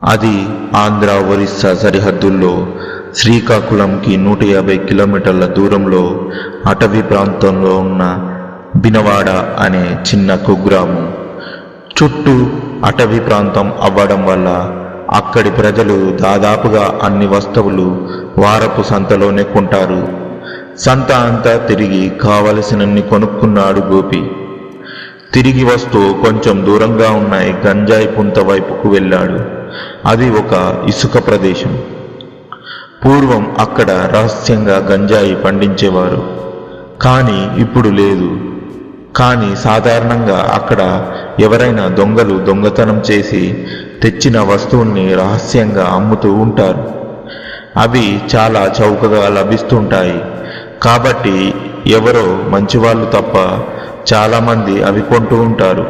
అది ఆంధ్ర ఒరిస్సా సరిహద్దుల్లో శ్రీకాకుళంకి 150 కిలోమీటర్ల దూరంలో అటవీ ప్రాంతంలో ఉన్న బినవాడ అనే చిన్న కుగ్రామం. చుట్టూ అటవీ ప్రాంతం అవ్వడం వల్ల అక్కడి ప్రజలు దాదాపుగా అన్ని వస్తువులు వారపు సంతలోనే కొంటారు. సంత అంతా తిరిగి కావలసినన్ని కొనుక్కున్నాడు గోపి. తిరిగి వస్తూ కొంచెం దూరంగా ఉన్న గంజాయి పుంత వైపుకు వెళ్ళాడు. అది ఒక ఇసుక ప్రదేశం. పూర్వం అక్కడ రహస్యంగా గంజాయి పండించేవారు, కానీ ఇప్పుడు లేదు. కానీ సాధారణంగా అక్కడ ఎవరైనా దొంగలు దొంగతనం చేసి తెచ్చిన వస్తువుల్ని రహస్యంగా అమ్ముతూ ఉంటారు. అవి చాలా చౌకగా లభిస్తుంటాయి. కాబట్టి ఎవరో మంచివాళ్ళు తప్ప చాలామంది అవి కొంటూ ఉంటారు.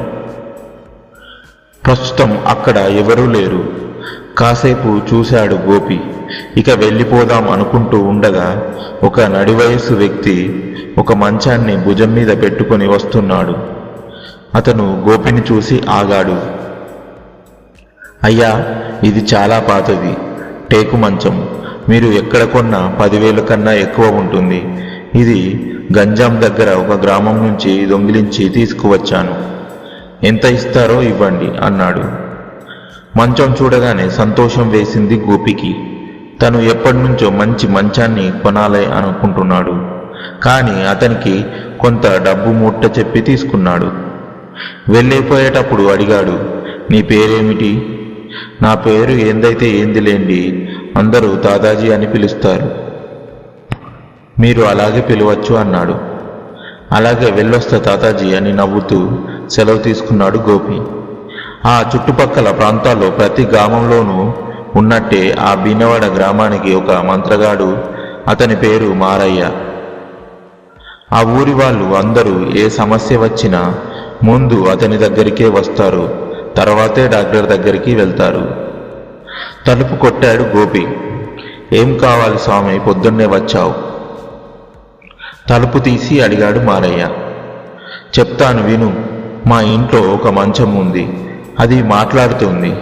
ప్రస్తుతం అక్కడ ఎవరూ లేరు. కాసేపు చూశాడు గోపి. ఇక వెళ్ళిపోదాం అనుకుంటూ ఉండగా ఒక నడివయసు వ్యక్తి ఒక మంచాన్ని భుజం మీద పెట్టుకొని వస్తున్నాడు. అతను గోపిని చూసి ఆగాడు. అయ్యా, ఇది చాలా పాతది టేకు మంచం. మీరు ఎక్కడ కొన్నా 10,000 కన్నా ఎక్కువ ఉంటుంది. ఇది గంజాం దగ్గర ఒక గ్రామం నుంచి దొంగిలించి తీసుకువచ్చాను. ఎంత ఇస్తారో ఇవ్వండి అన్నాడు. మంచం చూడగానే సంతోషం వేసింది గోపికి. తను ఎప్పటినుంచో మంచి మంచాన్ని కొనాలి అనుకుంటున్నాడు. కానీ అతనికి కొంత డబ్బు ముట్ట చెప్పి తీసుకున్నాడు. వెళ్ళిపోయేటప్పుడు అడిగాడు, నీ పేరేమిటి? నా పేరు ఏందైతే ఏందిలేండి, అందరూ దాదాజీ అని పిలుస్తారు. మీరు అలాగే పిలవచ్చు అన్నాడు. అలాగే వెళ్ళొస్తా తాతాజీ అని నవ్వుతూ సెలవు తీసుకున్నాడు గోపి. ఆ చుట్టుపక్కల ప్రాంతాల్లో ప్రతి గ్రామంలోనూ ఉన్నట్టే ఆ బినవాడ గ్రామానికి ఒక మంత్రగాడు. అతని పేరు మారయ్య. ఆ ఊరి వాళ్ళు అందరూ ఏ సమస్య వచ్చినా ముందు అతని దగ్గరికే వస్తారు, తర్వాతే డాక్టర్ దగ్గరికి వెళ్తారు. తలుపు కొట్టాడు గోపి. ఏం కావాలి స్వామి, పొద్దున్నే వచ్చావు? తలుపు తీసి అడిగాడు మారయ్య. చెప్తాను విను. మా ఇంట్లో ఒక మంచం ఉంది, అది మాట్లాడుతుంది.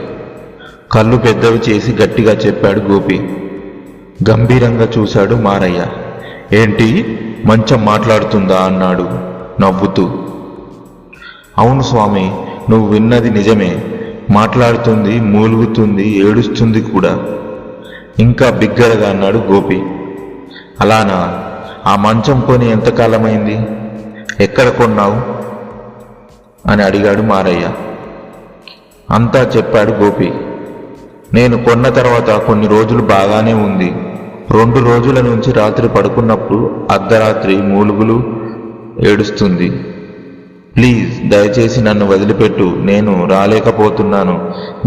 కళ్ళు పెద్దవి చేసి గట్టిగా చెప్పాడు గోపి. గంభీరంగా చూశాడు మారయ్య. ఏంటి, మంచం మాట్లాడుతుందా అన్నాడు నవ్వుతూ. అవును స్వామి, నువ్వు విన్నది నిజమే. మాట్లాడుతుంది, మూలుగుతుంది, ఏడుస్తుంది కూడా. ఇంకా బిగ్గరగా అన్నాడు గోపి. అలానా? ఆ మంచం కొని ఎంతకాలమైంది? ఎక్కడ కొన్నావు అని అడిగాడు మారయ్య. అంతా చెప్పాడు గోపి. నేను కొన్న తర్వాత కొన్ని రోజులు బాగానే ఉంది. 2 రోజుల నుంచి రాత్రి పడుకున్నప్పుడు అర్ధరాత్రి మూలుగులు, ఏడుస్తుంది. ప్లీజ్ దయచేసి నన్ను వదిలిపెట్టు, నేను రాలేకపోతున్నాను,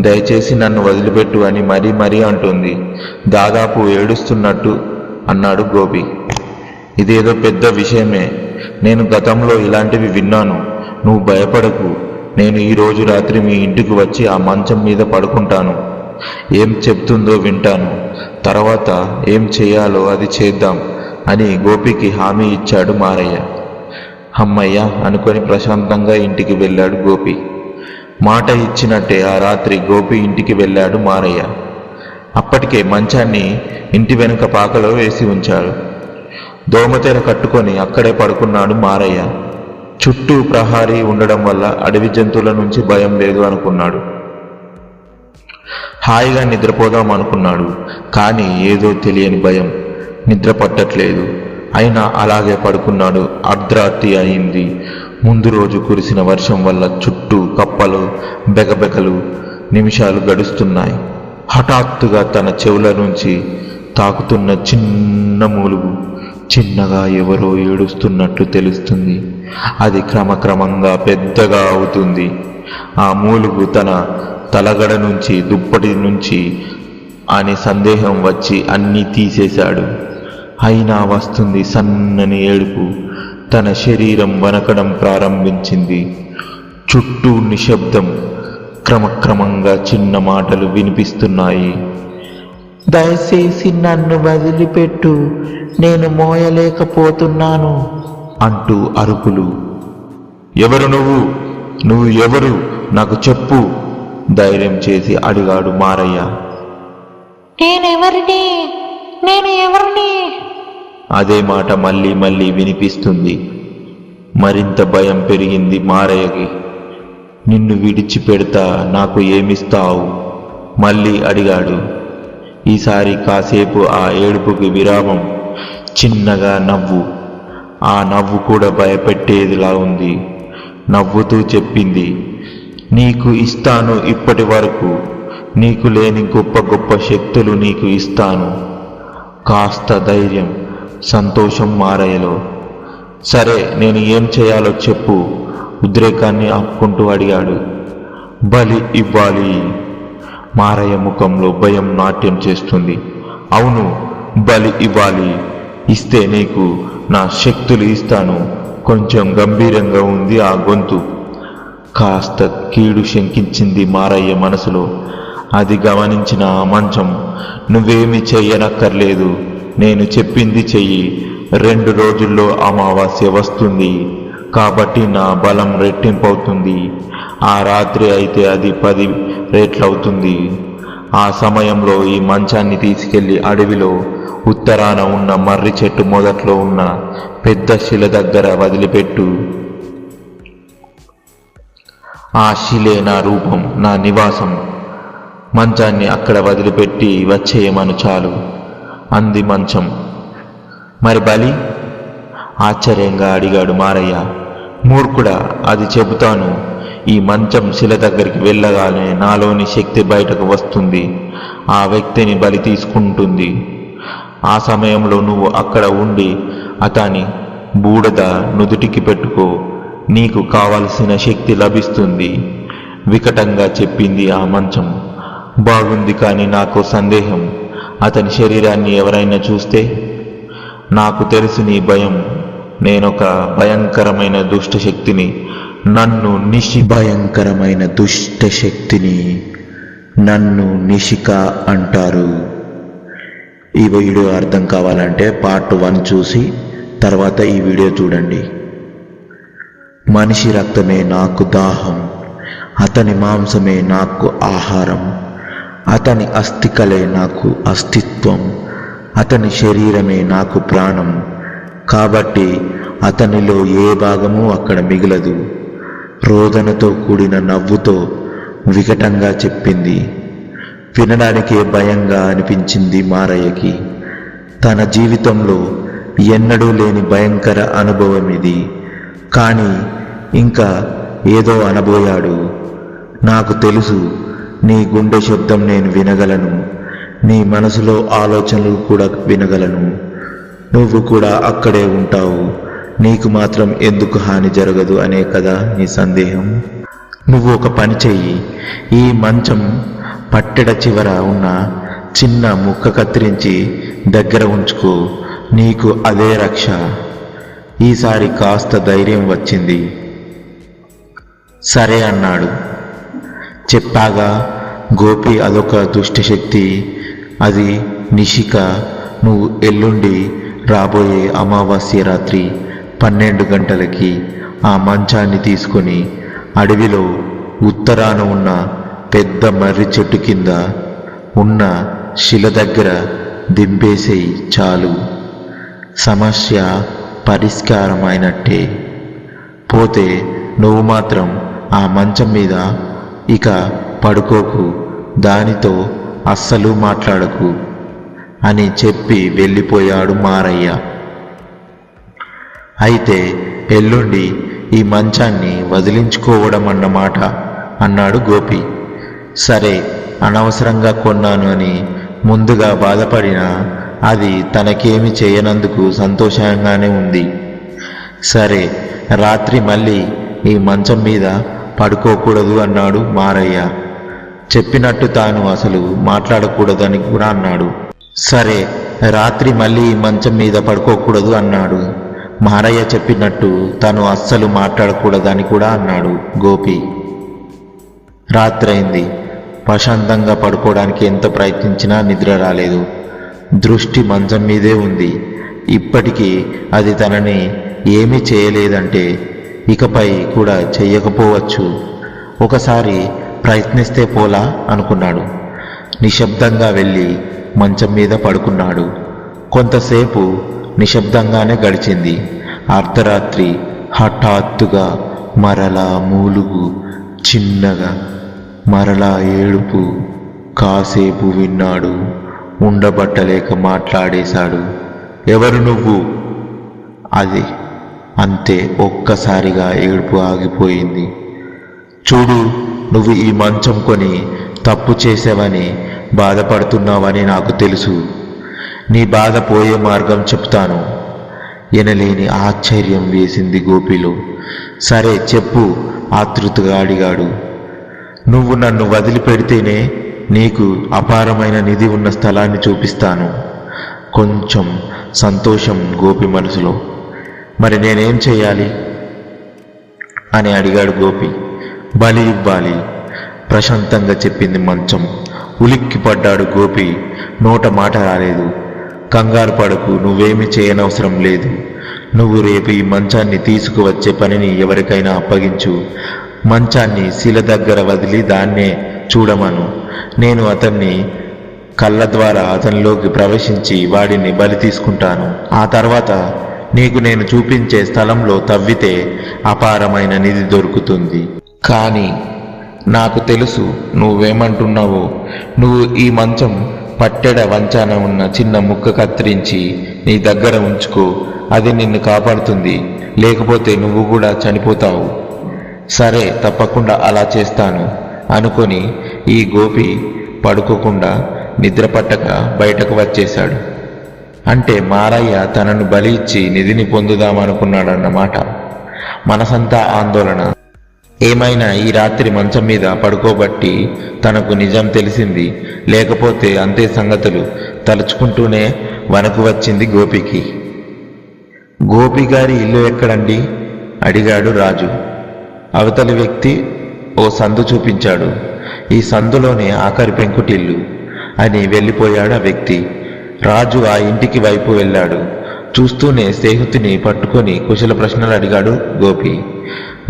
దయచేసి నన్ను వదిలిపెట్టు అని మరీ అంటుంది. దాదాపు ఏడుస్తున్నట్టు అన్నాడు గోపి. ఇదేదో పెద్ద విషయమే. నేను గతంలో ఇలాంటివి విన్నాను. నువ్వు భయపడకు. నేను ఈరోజు రాత్రి మీ ఇంటికి వచ్చి ఆ మంచం మీద పడుకుంటాను. ఏం చెప్తుందో వింటాను. తర్వాత ఏం చేయాలో అది చేద్దాం అని గోపికి హామీ ఇచ్చాడు మారయ్య. అమ్మయ్య అనుకొని ప్రశాంతంగా ఇంటికి వెళ్ళాడు గోపి. మాట ఇచ్చినట్టే ఆ రాత్రి గోపి ఇంటికి వెళ్ళాడు మారయ్య. అప్పటికే మంచాన్ని ఇంటి వెనుక పాకలో వేసి ఉంచాడు. దోమతెర కట్టుకొని అక్కడే పడుకున్నాడు మారయ్య. చుట్టూ ప్రహారీ ఉండడం వల్ల అడవి జంతువుల నుంచి భయం లేదు అనుకున్నాడు. హాయిగా నిద్రపోదాం అనుకున్నాడు. కానీ ఏదో తెలియని భయం. నిద్ర పట్టట్లేదు. అయినా అలాగే పడుకున్నాడు. అర్ధరాత్రి అయింది. ముందు రోజు కురిసిన వర్షం వల్ల చుట్టూ కప్పలు, బెగబెగలు. నిమిషాలు గడుస్తున్నాయి. హఠాత్తుగా తన చెవుల నుంచి తాకుతున్న చిన్న మూలుగు. చిన్నగా ఎవరో ఏడుస్తున్నట్టు తెలుస్తుంది. అది క్రమక్రమంగా పెద్దగా అవుతుంది. ఆ మూలుగు తన తలగడ నుంచి, దుప్పటి నుంచి అని సందేహం వచ్చి అన్నీ తీసేశాడు. అయినా వస్తుంది సన్నని ఏడుపు. తన శరీరం వణకడం ప్రారంభించింది. చుట్టూ నిశ్శబ్దం. క్రమక్రమంగా చిన్న మాటలు వినిపిస్తున్నాయి. దయచేసి నన్ను వదిలిపెట్టు, నేను మోయలేకపోతున్నాను అంటూ అరుపులు. ఎవరు నువ్వు? నువ్వు ఎవరు? నాకు చెప్పు. ధైర్యం చేసి అడిగాడు మారయ్య. నేను ఎవరిని? అదే మాట మళ్ళీ మళ్ళీ వినిపిస్తుంది. మరింత భయం పెరిగింది మారయ్యకి. నిన్ను విడిచిపెడతా, నాకు ఏమిస్తావు? మళ్ళీ అడిగాడు. ఈసారి కాసేపు ఆ ఏడుపుకి విరామం. చిన్నగా నవ్వు. ఆ నవ్వు కూడా భయపెట్టేదిలా ఉంది. నవ్వుతూ చెప్పింది, నీకు ఇస్తాను. ఇప్పటి వరకు నీకు లేని గొప్ప గొప్ప శక్తులు నీకు ఇస్తాను. కాస్త ధైర్యం, సంతోషం మారయ్యలో. సరే, నేను ఏం చేయాలో చెప్పు, ఉద్రేకాన్ని ఆపుకుంటూ అడిగాడు. బలి ఇవ్వాలి. మారయ్య ముఖంలో భయం నాట్యం చేస్తుంది. అవును, బలి ఇవ్వాలి. ఇస్తే నీకు నా శక్తులు ఇస్తాను. కొంచెం గంభీరంగా ఉంది ఆ గొంతు. కాస్త కీడు శంకించింది మారయ్య మనసులో. అది గమనించిన ఆ మంచం, నువ్వేమీ చెయ్యనక్కర్లేదు, నేను చెప్పింది చెయ్యి. 2 రోజుల్లో అమావాస్య వస్తుంది కాబట్టి నా బలం రెట్టింపవుతుంది. ఆ రాత్రి అయితే అది 10 రెట్లవుతుంది. ఆ సమయంలో ఈ మంచాన్ని తీసుకెళ్లి అడవిలో ఉత్తరాన ఉన్న మర్రి చెట్టు మొదట్లో ఉన్న పెద్ద శిల దగ్గర వదిలిపెట్టు. ఆ శిలే నా రూపం, నా నివాసం. మంచాన్ని అక్కడ వదిలిపెట్టి వచ్చేయమను చాలు అంది మంచం. మరి బలి? ఆశ్చర్యంగా అడిగాడు మారయ్య. మూర్ఖుడా, అది చెబుతాను. ఈ మంచం శిల దగ్గరికి వెళ్ళగానే నాలోని శక్తి బయటకు వస్తుంది. ఆ వ్యక్తిని బలి తీసుకుంటుంది. ఆ సమయంలో నువ్వు అక్కడ ఉండి అతని బూడిద నుదుటికి పెట్టుకో. నీకు కావలసిన శక్తి లభిస్తుంది వికటంగా చెప్పింది ఆ మంచం. బాగుంది, కానీ నాకు సందేహం. అతని శరీరాన్ని ఎవరైనా చూస్తే? నాకు తెలుసు నీ భయం. నేనొక భయంకరమైన దుష్టశక్తిని. భయంకరమైన దుష్టశక్తిని నన్ను నిషిక అంటారు. ఈ వీడియో అర్థం కావాలంటే పార్ట్ 1 చూసి తర్వాత ఈ వీడియో చూడండి. మనిషి రక్తమే నాకు దాహం, అతని మాంసమే నాకు ఆహారం, అతని అస్థికలే నాకు అస్తిత్వం, అతని శరీరమే నాకు ప్రాణం. కాబట్టి అతనిలో ఏ భాగము అక్కడ మిగలదు. రోదనతో కూడిన నవ్వుతో వికటంగా చెప్పింది. వినడానికే భయంగా అనిపించింది మారయ్యకి. తన జీవితంలో ఎన్నడూ లేని భయంకర అనుభవం ఇది. కానీ ఇంకా ఏదో అనబోయాడు. నాకు తెలుసు, నీ గుండె శబ్దం నేను వినగలను, నీ మనసులో ఆలోచనలు కూడా వినగలను. నువ్వు కూడా అక్కడే ఉంటావు. నీకు మాత్రం ఎందుకు హాని జరగదు అనే కదా నీ సందేహం. నువ్వు ఒక పని చెయ్యి. ఈ మంచం పట్టెడ చివర ఉన్న చిన్న ముక్క కత్తిరించి దగ్గర ఉంచుకో. నీకు అదే రక్ష. ఈసారి కాస్త ధైర్యం వచ్చింది. సరే అన్నాడు. చెప్పాగా, గోపి అదొక దుష్టశక్తి. అది నిషిక. నువ్వు ఎల్లుండి రాబోయే అమావాస్య రాత్రి 12 గంటలకి ఆ మంచాన్ని తీసుకొని అడవిలో ఉత్తరాన ఉన్న పెద్ద మర్రి చెట్టు కింద ఉన్న శిల దగ్గర దింపేసేయి చాలు. సమస్య పరిష్కారమైనట్టే. పోతే నువ్వు మాత్రం ఆ మంచం మీద ఇక పడుకోకు, దానితో అస్సలు మాట్లాడకు అని చెప్పి వెళ్ళిపోయాడు మారయ్య. అయితే ఎల్లుండి ఈ మంచాన్ని వదిలించుకోవడం అన్నమాట అన్నాడు గోపి. సరే, అనవసరంగా కొన్నాను అని ముందుగా బాధపడినా అది తనకేమి చేయనందుకు సంతోషంగానే ఉంది. సరే, రాత్రి మళ్ళీ ఈ మంచం మీద పడుకోకూడదు అన్నాడు మారయ్య. చెప్పినట్టు తాను అసలు మాట్లాడకూడదని కూడా అన్నాడు. సరే, రాత్రి మళ్ళీ ఈ మంచం మీద పడుకోకూడదు అన్నాడు మారయ్య. చెప్పినట్టు తను అస్సలు మాట్లాడకూడదని కూడా అన్నాడు గోపి. రాత్రైంది. ప్రశాంతంగా పడుకోవడానికి ఎంత ప్రయత్నించినా నిద్ర రాలేదు. దృష్టి మంచం మీదే ఉంది. ఇప్పటికీ అది తనని ఏమీ చేయలేదంటే ఇకపై కూడా చెయ్యకపోవచ్చు. ఒకసారి ప్రయత్నిస్తే పోలా అనుకున్నాడు. నిశ్శబ్దంగా వెళ్ళి మంచం మీద పడుకున్నాడు. కొంతసేపు నిశ్శబ్దంగానే గడిచింది. అర్ధరాత్రి హఠాత్తుగా మరలా మూలుగు, చిన్నగా మరలా ఏడుపు. కాసేపు విన్నాడు. ఉండబట్టలేక మాట్లాడేశాడు. ఎవరు నువ్వు? అది అంతే. ఒక్కసారిగా ఏడుపు ఆగిపోయింది. చూడు, నువ్వు ఈ మంచం కొని తప్పు చేసావని బాధపడుతున్నావని నాకు తెలుసు. నీ బాధ పోయే మార్గం చెప్తాను. ఎనలేని ఆశ్చర్యం వేసింది గోపిలో. సరే చెప్పు, ఆతృతగా అడిగాడు. నువ్వు నన్ను వదిలిపెడితేనే నీకు అపారమైన నిధి ఉన్న స్థలాన్ని చూపిస్తాను. కొంచెం సంతోషం గోపి మనసులో. మరి నేనేం చేయాలి అని అడిగాడు గోపి. బలి ఇవ్వాలి, ప్రశాంతంగా చెప్పింది మంచం. ఉలిక్కి పడ్డాడు గోపి. నోట మాట రాలేదు. కంగారు పడకు, నువ్వేమీ చేయనవసరం లేదు. నువ్వు రేపు ఈ మంచాన్ని తీసుకువచ్చే పనిని ఎవరికైనా అప్పగించు. మంచాన్ని శిల దగ్గర వదిలి దాన్నే చూడమను. నేను అతన్ని కళ్ళ ద్వారా అతనిలోకి ప్రవేశించి వాడిని బలి తీసుకుంటాను. ఆ తర్వాత నీకు నేను చూపించే స్థలంలో తవ్వితే అపారమైన నిధి దొరుకుతుంది. కానీ నాకు తెలుసు నువ్వేమంటున్నావో. నువ్వు ఈ మంచం పట్టెడ వంచాన ఉన్న చిన్న ముక్క కత్తిరించి నీ దగ్గర ఉంచుకో. అది నిన్ను కాపాడుతుంది. లేకపోతే నువ్వు కూడా చనిపోతావు. సరే, తప్పకుండా అలా చేస్తాను అనుకొని ఈ గోపి పడుకోకుండా నిద్ర పట్టక బయటకు వచ్చేశాడు. అంటే మారయ్య తనను బలి ఇచ్చి నిధిని పొందుదామనుకున్నాడన్నమాట. మనసంతా ఆందోళన. ఏమైనా ఈ రాత్రి మంచం మీద పడుకోబట్టి తనకు నిజం తెలిసింది. లేకపోతే అంతే సంగతులు. తలుచుకుంటూనే వణకు వచ్చింది గోపికి. గోపి గారి ఇల్లు ఎక్కడండి అడిగాడు రాజు. అవతలి వ్యక్తి ఓ సందు చూపించాడు. ఈ సందులోనే ఆఖరి పెంకుటిల్లు అని వెళ్ళిపోయాడు ఆ వ్యక్తి. రాజు ఆ ఇంటికి వైపు వెళ్ళాడు. చూస్తూనే స్నేహితుని పట్టుకొని కుశల ప్రశ్నలు అడిగాడు గోపి.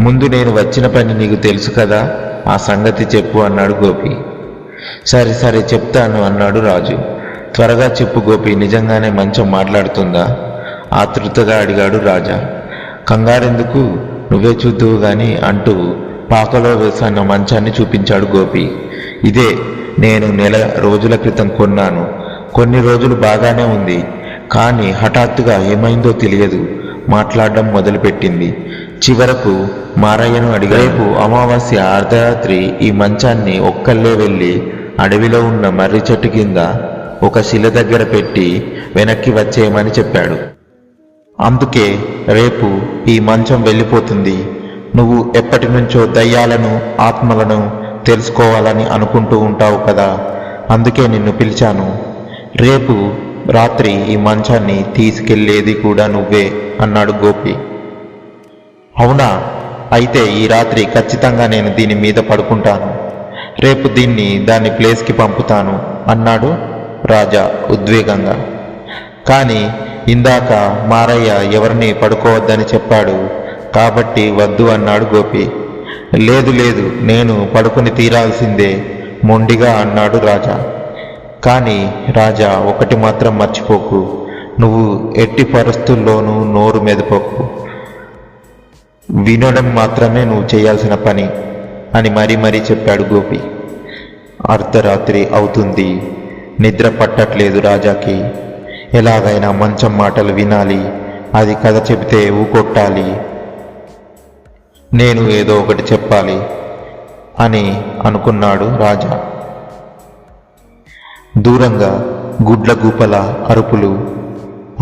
ముందు నేను వచ్చిన పని నీకు తెలుసు కదా, ఆ సంగతి చెప్పు అన్నాడు గోపి. సరే సరే చెప్తాను అన్నాడు రాజు. త్వరగా చెప్పు గోపి, నిజంగానే మంచం మాట్లాడుతుందా ఆతృతగా అడిగాడు రాజా. కంగారెందుకు, నువ్వే చూద్దువు గాని అంటూ పాకలో వేసిన మంచాన్ని చూపించాడు గోపి. ఇదే నేను నెల రోజుల క్రితం కొన్నాను. కొన్ని రోజులు బాగానే ఉంది, కానీ హఠాత్తుగా ఏమైందో తెలియదు. మాట్లాడడం మొదలుపెట్టింది. చివరకు మారయ్యను అడిగా, రేపు అమావాస్య అర్ధరాత్రి ఈ మంచాన్ని ఒక్కళ్ళే వెళ్ళి అడవిలో ఉన్న మర్రి చెట్టు కింద ఒక శిల దగ్గర పెట్టి వెనక్కి వచ్చేయమని చెప్పాడు. అందుకే రేపు ఈ మంచం వెళ్ళిపోతుంది. నువ్వు ఎప్పటి నుంచో దయ్యాలను, ఆత్మలను తెలుసుకోవాలని అనుకుంటూ ఉంటావు కదా, అందుకే నిన్ను పిలిచాను. రేపు రాత్రి ఈ మంచాన్ని తీసుకెళ్లేది కూడా నువ్వే అన్నాడు గోపి. అవునా, అయితే ఈ రాత్రి ఖచ్చితంగా నేను దీని మీద పడుకుంటాను. రేపు దీన్ని దాని ప్లేస్కి పంపుతాను అన్నాడు రాజా ఉద్వేగంగా. కానీ ఇందాక మారయ్య ఎవరిని పడుకోవద్దని చెప్పాడు కాబట్టి వద్దు అన్నాడు గోపి. లేదు లేదు, నేను పడుకుని తీరాల్సిందే మొండిగా అన్నాడు రాజా. కానీ రాజా, ఒకటి మాత్రం మర్చిపోకు, నువ్వు ఎట్టి పరిస్థితుల్లోనూ నోరు మెదపకు. వినడం మాత్రమే నువ్వు చేయాల్సిన పని అని మరీ చెప్పాడు గోపి. అర్ధరాత్రి అవుతుంది. నిద్ర పట్టట్లేదు రాజాకి. ఎలాగైనా మంచం మాటలు వినాలి. అది కథ చెబితే ఊకొట్టాలి. నేను ఏదో ఒకటి చెప్పాలి అని అనుకున్నాడు రాజా. దూరంగా గుడ్ల గూపల అరుపులు,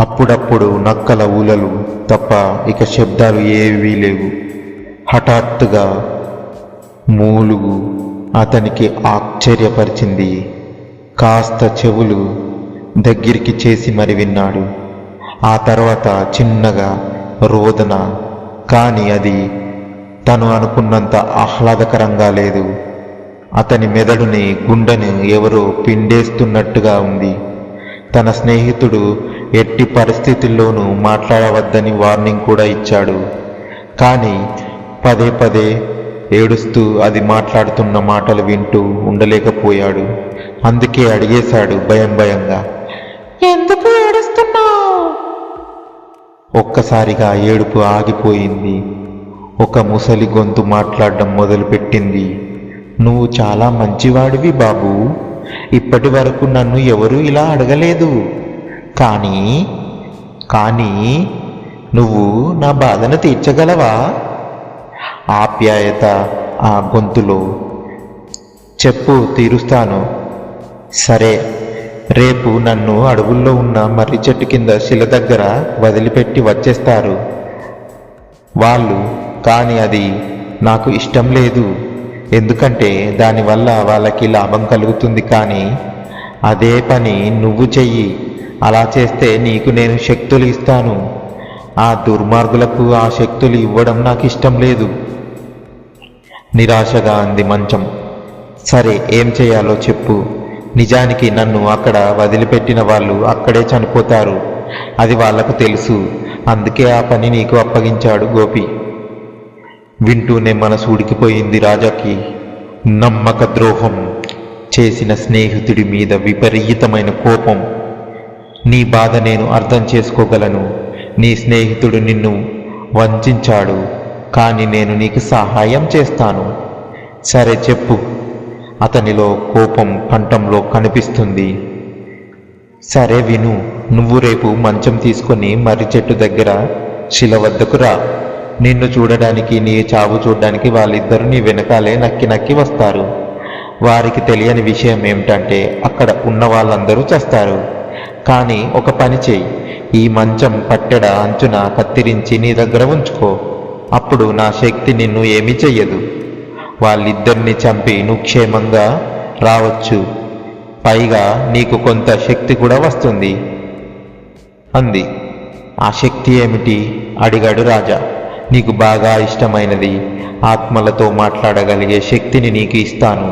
అప్పుడప్పుడు నక్కల ఊలలు తప్ప ఇక శబ్దాలు ఏవీ లేవు. హఠాత్తుగా మూలుగు అతనికి ఆశ్చర్యపరిచింది. కాస్త చెవులు దగ్గరికి చేసి మరి విన్నాడు. ఆ తర్వాత చిన్నగా రోదన. కానీ అది తను అనుకున్నంత ఆహ్లాదకరంగా లేదు. అతని మెదడుని, గుండెని ఎవరో పిండేస్తున్నట్టుగా ఉంది. తన స్నేహితుడు ఎట్టి పరిస్థితుల్లోనూ మాట్లాడవద్దని వార్నింగ్ కూడా ఇచ్చాడు. కానీ పదే ఏడుస్తూ అది మాట్లాడుతున్న మాటలు వింటూ ఉండలేకపోయాడు. అందుకే అడిగేశాడు భయంగా. ఎందుకు ఏడుస్తున్నావు? ఒక్కసారిగా ఏడుపు ఆగిపోయింది. ఒక ముసలి గొంతు మాట్లాడడం మొదలుపెట్టింది. నువ్వు చాలా మంచివాడివి బాబు. ఇప్పటి వరకు నన్ను ఎవరూ ఇలా అడగలేదు. కానీ నువ్వు నా బాధను తీర్చగలవా? ఆప్యాయత ఆ గొంతులో. చెప్పు, తీరుస్తాను. సరే, రేపు నన్ను అడవుల్లో ఉన్న మర్రి చెట్టు కింద శిల దగ్గర వదిలిపెట్టి వచ్చేస్తారు వాళ్ళు. కానీ అది నాకు ఇష్టం లేదు. ఎందుకంటే దానివల్ల వాళ్ళకి లాభం కలుగుతుంది. కానీ అదే పని నువ్వు చెయ్యి. అలా చేస్తే నీకు నేను శక్తులు ఇస్తాను. ఆ దుర్మార్గులకు ఆ శక్తులు ఇవ్వడం నాకు ఇష్టం లేదు. నిరాశగా అంది మంచం. సరే, ఏం చేయాలో చెప్పు. నిజానికి నన్ను అక్కడ వదిలిపెట్టిన వాళ్ళు అక్కడే చనిపోతారు. అది వాళ్లకు తెలుసు. అందుకే ఆ పని నీకు అప్పగించాడు గోపి. వింటూనే మనసు ఉడికిపోయింది రాజాకి. నమ్మక ద్రోహం చేసిన స్నేహితుడి మీద విపరీతమైన కోపం. నీ బాధ నేను అర్థం చేసుకోగలను. నీ స్నేహితుడు నిన్ను వంచాడు. కానీ నేను నీకు సహాయం చేస్తాను. సరే, చెప్పు. అతనిలో కోపం కంఠంలో కనిపిస్తుంది. సరే విను. నువ్వు రేపు మంచం తీసుకొని మర్రి చెట్టు దగ్గర శిల వద్దకు రా. నిన్ను చూడడానికి, నీ చావు చూడడానికి వాళ్ళిద్దరూ నీ వెనకాలే నక్కి వస్తారు. వారికి తెలియని విషయం ఏమిటంటే అక్కడ ఉన్న వాళ్ళందరూ చేస్తారు. కానీ ఒక పని చెయ్యి. ఈ మంచం పట్టెడ అంచున కత్తిరించి నీ దగ్గర ఉంచుకో. అప్పుడు నా శక్తి నిన్ను ఏమీ చెయ్యదు. వాళ్ళిద్దరిని చంపి నువ్వు క్షేమంగా రావచ్చు. పైగా నీకు కొంత శక్తి కూడా వస్తుంది అంది. ఆ శక్తి ఏమిటి? అడిగాడు రాజా. నీకు బాగా ఇష్టమైనది, ఆత్మలతో మాట్లాడగలిగే శక్తిని నీకు ఇస్తాను.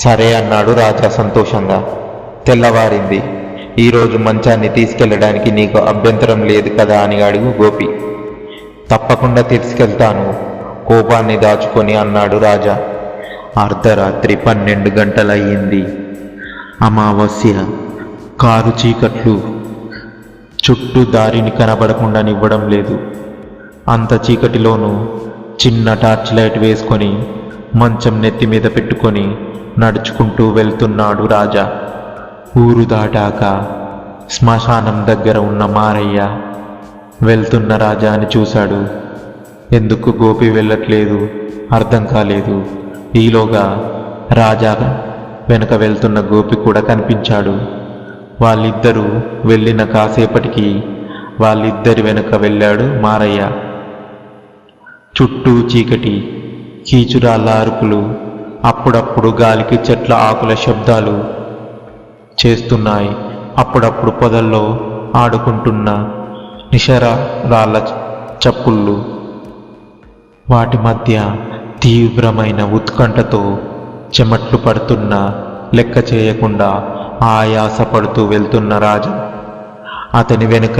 సరే అన్నాడు రాజా సంతోషంగా. తెల్లవారింది. ఈరోజు మంచాన్ని తీసుకెళ్ళడానికి నీకు అభ్యంతరం లేదు కదా అని అడుగు గోపి. తప్పకుండా తీసుకెళ్తాను, కోపాన్ని దాచుకొని అన్నాడు రాజా. అర్ధరాత్రి 12 గంటలయ్యింది. అమావాస్య. కారు చీకట్లు చుట్టూ దారిని కనబడకుండానివ్వడం లేదు. అంత చీకటిలోనూ చిన్న టార్చ్ లైట్ వేసుకొని మంచం నెత్తి మీద పెట్టుకొని నడుచుకుంటూ వెళ్తున్నాడు రాజా. ఊరు దాటాక శ్మశానం దగ్గర ఉన్న మారయ్య వెళ్తున్న రాజాని చూశాడు. ఎందుకు గోపి వెళ్ళట్లేదు అర్థం కాలేదు. ఈలోగా రాజా వెనక వెళ్తున్న గోపి కూడా కనిపించాడు. వాళ్ళిద్దరూ వెళ్ళిన కాసేపటికి వాళ్ళిద్దరి వెనక వెళ్ళాడు మారయ్య. చుట్టూ చీకటి, కీచురాళ్ళ అరుపులు, అప్పుడప్పుడు గాలికి చెట్ల ఆకుల శబ్దాలు చేస్తున్నాయి. అప్పుడప్పుడు పొదల్లో ఆడుకుంటున్న నిషర రాళ్ళ చప్పుళ్ళు. వాటి మధ్య తీవ్రమైన ఉత్కంఠతో చెమట్లు పడుతున్నా లెక్క చేయకుండా ఆయాసపడుతూ వెళ్తున్న రాజు. అతని వెనుక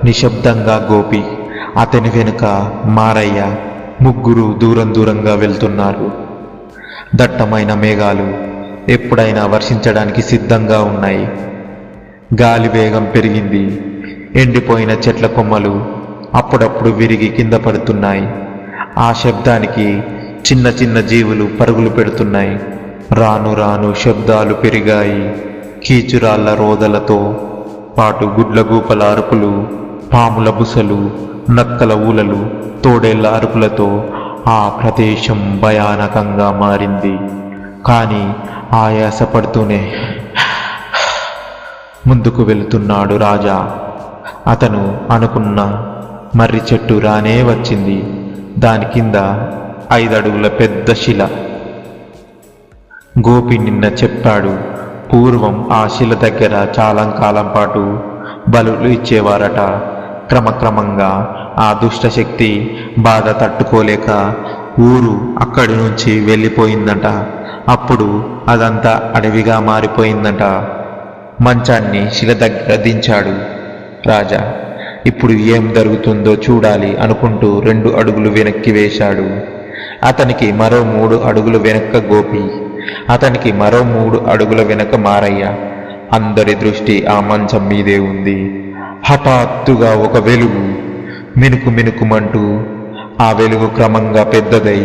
నిశ్శబ్దంగా గోపి, అతని వెనుక మారయ్య. ముగ్గురు దూరంగా వెళ్తున్నారు. దట్టమైన మేఘాలు ఎప్పుడైనా వర్షించడానికి సిద్ధంగా ఉన్నాయి. గాలి వేగం పెరిగింది. ఎండిపోయిన చెట్ల కొమ్మలు అప్పుడప్పుడు విరిగి కింద పడుతున్నాయి. ఆ శబ్దానికి చిన్న జీవులు పరుగులు పెడుతున్నాయి. రాను శబ్దాలు పెరిగాయి. కీచురాళ్ళ రోదలతో పాటు గుడ్లగూపల అరుపులు, పాముల బుసలు, నక్కల ఊలలు, తోడేళ్ల అరుపులతో ఆ ప్రదేశం భయానకంగా మారింది. కానీ ఆయాసపడుతూనే ముందుకు వెళుతున్నాడు రాజా. అతను అనుకున్న మర్రి చెట్టు రానే వచ్చింది. దాని కింద 5 అడుగుల పెద్ద శిల. గోపి నిన్న చెప్పాడు, పూర్వం ఆ శిల దగ్గర చాలా కాలం పాటు బలులు ఇచ్చేవారట. క్రమక్రమంగా ఆ దుష్టశక్తి బాధ తట్టుకోలేక ఊరు అక్కడి నుంచి వెళ్ళిపోయిందట. అప్పుడు అదంతా అడవిగా మారిపోయిందట. మంచాన్ని శిల దగ్గర దించాడు రాజా. ఇప్పుడు ఏం జరుగుతుందో చూడాలి అనుకుంటూ 2 అడుగులు వెనక్కి వేశాడు. అతనికి మరో 3 అడుగులు వెనక గోపి, అతనికి మరో 3 అడుగుల వెనక మారయ్య. అందరి దృష్టి ఆ మంచం మీదే ఉంది. హఠాత్తుగా ఒక వెలుగు మినుకు మినుకుమంటూ, ఆ వెలుగు క్రమంగా పెద్దదై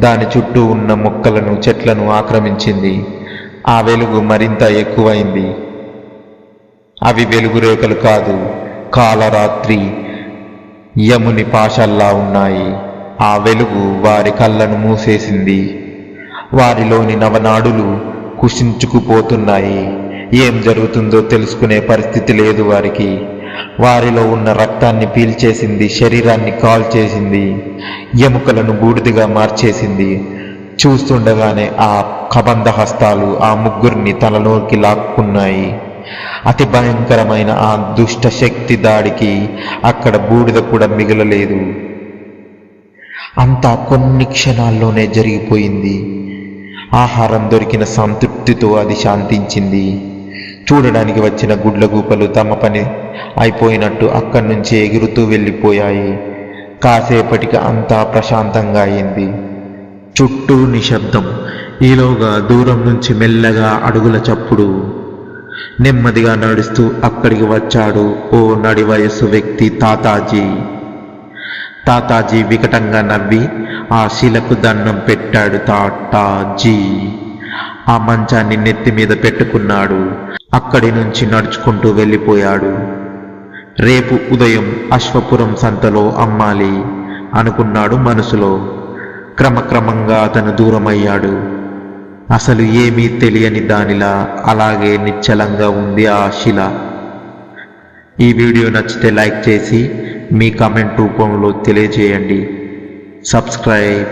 దాని చుట్టూ ఉన్న మొక్కలను చెట్లను ఆక్రమించింది. ఆ వెలుగు మరింత ఎక్కువైంది. అవి వెలుగు రేఖలు కాదు, కాలరాత్రి యముని పాశాల్లా ఉన్నాయి. ఆ వెలుగు వారి కళ్ళను మూసేసింది. వారిలోని నవనాడులు కుషించుకుపోతున్నాయి. ఏం జరుగుతుందో తెలుసుకునే పరిస్థితి లేదు వారికి. వారిలో ఉన్న రక్తాన్ని పీల్చేసింది, శరీరాన్ని కాల్చేసింది, ఎముకలను బూడిదిగా మార్చేసింది. చూస్తుండగానే ఆ కబంధ హస్తాలు ఆ ముగ్గురిని తనలోకి లాక్కున్నాయి. అతి భయంకరమైన ఆ దుష్ట శక్తి దాడికి అక్కడ బూడిద కూడా మిగలలేదు. అంతా కొన్ని క్షణాల్లోనే జరిగిపోయింది. ఆహారం దొరికిన సంతృప్తితో అది శాంతించింది. చూడడానికి వచ్చిన గుడ్లగూపలు తమ పని అయిపోయినట్టు అక్కడి నుంచి ఎగురుతూ వెళ్ళిపోయాయి. కాసేపటికి అంతా ప్రశాంతంగా అయింది. చుట్టూ నిశ్శబ్దం. ఈలోగా దూరం నుంచి మెల్లగా అడుగుల చప్పుడు. నెమ్మదిగా నడుస్తూ అక్కడికి వచ్చాడు ఓ నడి వయస్సు వ్యక్తి, తాతాజీ. తాతాజీ వికటంగా నవ్వి ఆ శిలకు దండం పెట్టాడు. తాతాజీ ఆ మంచాన్ని నెత్తి మీద పెట్టుకున్నాడు. అక్కడి నుంచి నడుచుకుంటూ వెళ్ళిపోయాడు. రేపు ఉదయం అశ్వపురం సంతలో అమ్మాలి అనుకున్నాడు మనసులో. క్రమక్రమంగా అతను దూరమయ్యాడు. అసలు ఏమీ తెలియని దానిలా అలాగే నిశ్చలంగా ఉంది ఆ శిల. ఈ వీడియో నచ్చితే లైక్ చేసి మీ కామెంట్ రూపంలో తెలియజేయండి. సబ్స్క్రైబ్.